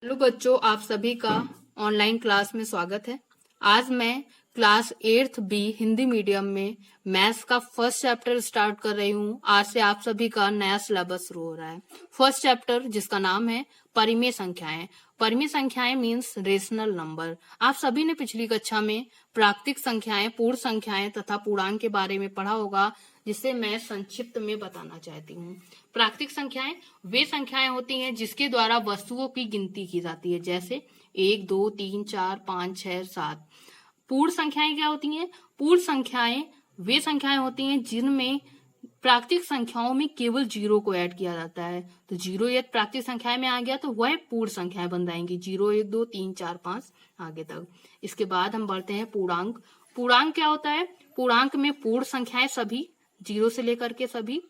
Hello बच्चों, आप सभी का ऑनलाइन क्लास में स्वागत है। आज मैं class 8th B Hindi medium में मैथ्स का फर्स्ट चैप्टर स्टार्ट कर रही हूँ। आज से आप सभी का नया सिलेबस शुरू हो रहा है। फर्स्ट चैप्टर जिसका नाम है परिमेय संख्याएं। परिमेय संख्याएं मीन्स रेशनल नंबर। आप सभी ने पिछली कक्षा में प्राकृतिक संख्याएं, पूर्ण संख्याएं तथा पूर्णांक के बारे में पढ़ा होगा, जिसे मैं संक्षिप्त में बताना चाहती हूँ। प्राकृतिक संख्याएं वे संख्याएं होती हैं जिसके द्वारा वस्तुओं की गिनती की जाती है, जैसे 1, 2, 3, 4, 5, 6, 7। पूर्ण संख्याएं क्या होती हैं? पूर्ण संख्याएं वे संख्याएं होती हैं जिनमें प्राकृतिक संख्याओं में केवल जीरो को ऐड किया जाता है। तो जीरो यदि प्राकृतिक संख्याएं में आ गया तो वह पूर्ण संख्याएं बन जाएंगी, 0, 1, 2, 3, 4, 5 आगे तक। इसके बाद हम बढ़ते हैं पूर्णांक। पूर्णांक क्या होता है? पूर्णांक में पूर्ण संख्याएं सभी, 0 से लेकर के सभी,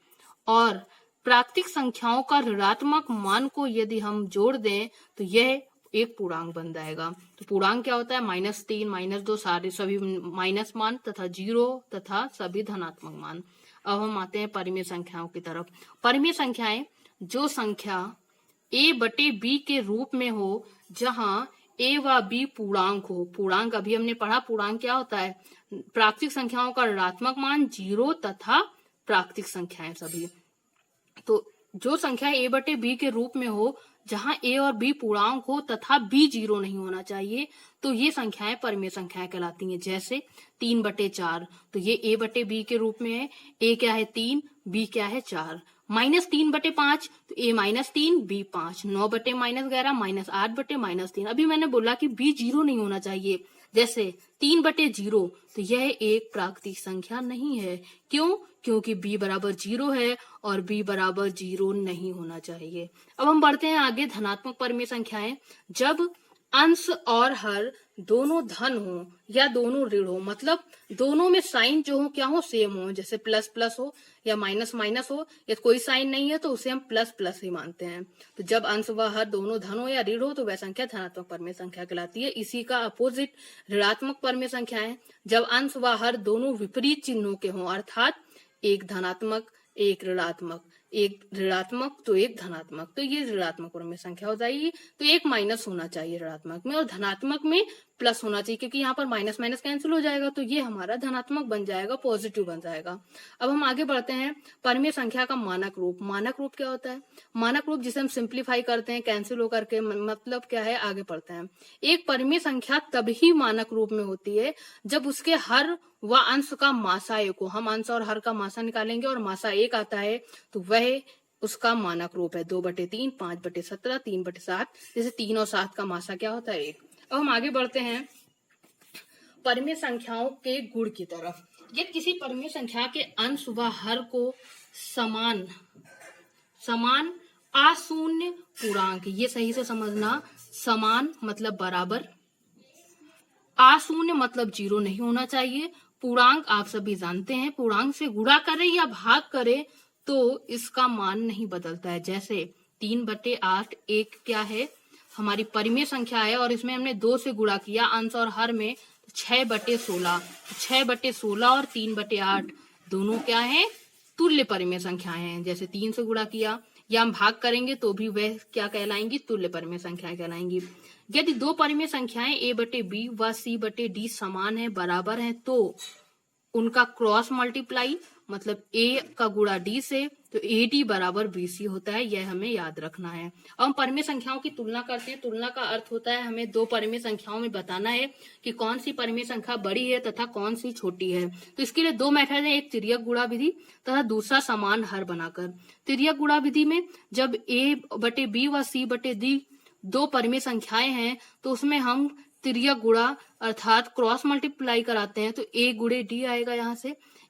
और प्राकृतिक संख्याओं का ऋणात्मक मान को यदि हम जोड़ दें तो यह एक पूर्णांक बन जाएगा। तो पूर्णांक क्या होता है? -3, -2 सारे सभी माइनस मान तथा 0 तथा सभी धनात्मक मान। अब हम आते हैं परिमेय संख्याओं की तरफ। परिमेय संख्याएं जो संख्या a/b के रूप में हो, जहां a व b पूर्णांक हो। पूर्णांक अभी हमने पढ़ा, पूर्णांक क्या होता है? प्राकृतिक संख्याओं का ऋणात्मक मान, 0 तथा प्राकृतिक संख्याएं सभी। तो जो संख्या a/b के रूप में हो, जहां a और b पूर्णांक हो तथा b 0 नहीं होना चाहिए, तो ये संख्याएं परिमेय संख्याएं कहलाती हैं। जैसे 3/4, तो ये a/b के रूप में है। a क्या है? 3, b क्या है? 4। -3/5, तो a -3, b 5। 9/-11, -8/-3। अभी मैंने बोला कि b 0 नहीं होना चाहिए। जैसे 3/0, तो यह एक प्राकृतिक संख्या नहीं है। क्यों? क्योंकि b बराबर 0 है और b बराबर 0 नहीं होना चाहिए। अब हम बढ़ते हैं आगे। धनात्मक परिमेय संख्याएं जब अंश और हर दोनों धन हो या दोनों ऋण हो, मतलब दोनों में साइन जो हो क्या हो? सेम हो। जैसे प्लस प्लस हो या माइनस माइनस हो, या कोई साइन नहीं है तो उसे हम प्लस प्लस ही मानते हैं। तो जब अंश व हर दोनों धन हो या ऋण हो तो वह संख्या धनात्मक परिमेय संख्या कहलाती है। इसी का अपोजिट ऋणात्मक परिमेय संख्या है जब अंश व हर दोनों विपरीत चिन्हों के हों, अर्थात एक धनात्मक एक ऋणात्मक, एक ऋणात्मक तो एक धनात्मक, तो ये ऋणात्मक परिमेय संख्या हो जाएगी। तो एक माइनस होना चाहिए ऋणात्मक में और धनात्मक में प्लस होना चाहिए, क्योंकि यहाँ पर माइनस माइनस कैंसिल हो जाएगा, तो ये हमारा धनात्मक बन जाएगा, पॉजिटिव बन जाएगा। अब हम आगे बढ़ते हैं। परिमेय संख्या का मानक रूप। मानक रूप क्या होता है? मानक रूप जिसे हम सिंप्लीफाई करते हैं, कैंसिल होकर के, मतलब क्या है? आगे पढ़ते हैं। एक परिमेय संख्या तभी मानक रूप में होती है जब उसके हर व अंश का मासा 1 हो। हम अंश और हर का मासा निकालेंगे और मासा 1 आता है तो वह उसका मानक रूप है। 2/3, 5/17, 3/7। जैसे 3 और 7 का मासा क्या होता है? 1। अब हम आगे बढ़ते हैं परिमेय संख्याओं के गुण की तरफ। यदि किसी परिमेय संख्या के अंश व हर को समान अशून्य पूर्णांक, ये सही से समझना, समान मतलब बराबर, अशून्य मतलब 0 नहीं होना चाहिए। पूर्णांक आप सभी जानते हैं, पूर्णांक से गुणा करे या भाग करे तो इसका मान नहीं बदलता है। जैसे 3/8 एक क्या है? हमारी परिमेय संख्या है और इसमें हमने 2 से गुणा किया अंश और हर में, 6/16। 6/16 और 3/8 दोनों क्या है? तुल्य परिमेय संख्याएं हैं। जैसे 3 से गुणा किया या हम भाग करेंगे तो भी वह क्या कहलाएंगी? तुल्य परिमेय संख्याएं कहलाएंगी। यदि दो परिमेय संख्याएं a/b व c/d समान है, बराबर हैं, तो उनका क्रॉस मल्टीप्लाई, मतलब a का गुणा d से, तो ad बराबर bc होता है। यह हमें याद रखना है। अब हम परिमेय संख्याओं की तुलना करते हैं। तुलना का अर्थ होता है हमें दो परिमेय संख्याओं में बताना है कि कौन सी परिमेय संख्या बड़ी है तथा कौन सी छोटी है। तो इसके लिए दो मेथड है, एक तिर्यक गुणा विधि तथा दूसरा समान हर बनाकर। तिर्यक गुणा विधि में जब a/b व c/d दो परिमेय संख्याएं हैं तो उसमें हम तिर्यक गुणा अर्थात क्रॉस मल्टीप्लाई कराते हैं, तो a गुणे d आएगा,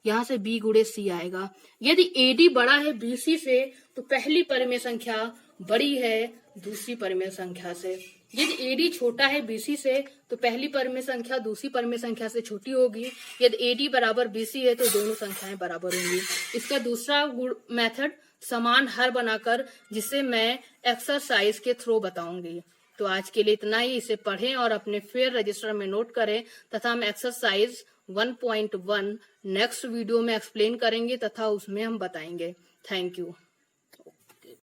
यहाँ से b गुणे c आएगा। यदि ad बड़ा है bc से तो पहली परिमेय संख्या बड़ी है दूसरी परिमेय संख्या से। यदि ad छोटा है bc से तो पहली परिमेय संख्या दूसरी परिमेय संख्या से छोटी होगी। यदि ad बराबर bc है तो दोनों संख्याएं बराबर होंगी। इसका दूसरा मेथड समान हर बनाकर, जिसे मैं एक्सरसाइज के थ्रू बताऊंगी। तो आज के लिए इतना ही। इसे पढ़ें और अपने फेयर रजिस्टर में नोट करें तथा हम एक्सरसाइज 1.1 नेक्स्ट वीडियो में एक्सप्लेन करेंगे तथा उसमें हम बताएंगे। Thank you.